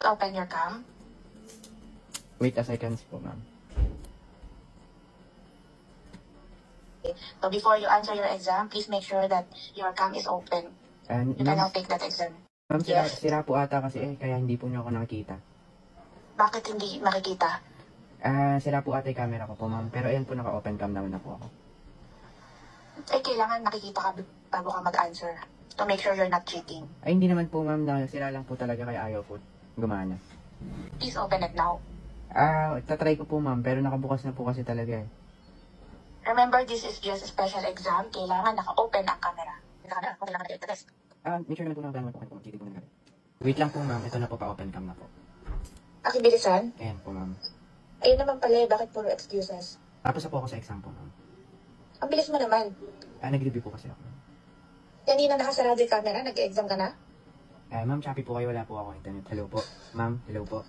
Open your cam. Wait a second po, ma'am. So before you answer your exam, please make sure that your cam is open. And, You can now take that exam. ma'am, Yes. sira po ata kasi kaya hindi po niyo ako nakikita. Bakit hindi makikita? Sira po ata yung camera ko po, ma'am. Pero ayan po, naka-open cam naman na po ako. Eh, kailangan nakikita ka bago ka mag-answer. To make sure you're not cheating. Ay, hindi naman po, ma'am. Sira lang po talaga kaya ayaw po gumana. Please open it now. Tatry ko po, ma'am. Pero nakabukas na po kasi talaga eh. Remember, this is just a special exam. Kailangan naka-open ang camera. Kailangan naka-open ang test. Make sure naman po na po kung titignan na. Wait lang po, ma'am. Ito na po, pa-open cam na po. Akibilisan? Ayan po, ma'am. Ayun naman pala, bakit puro excuses? Tapos na po ako sa exam po, ma'am. Ang bilis mo naman. Nag-review po kasi ako. Kanina nakasarado yung camera, nag-exam ka na? Ma'am, choppy po kayo. Wala po ako internet. Hello po. Ma'am, hello po.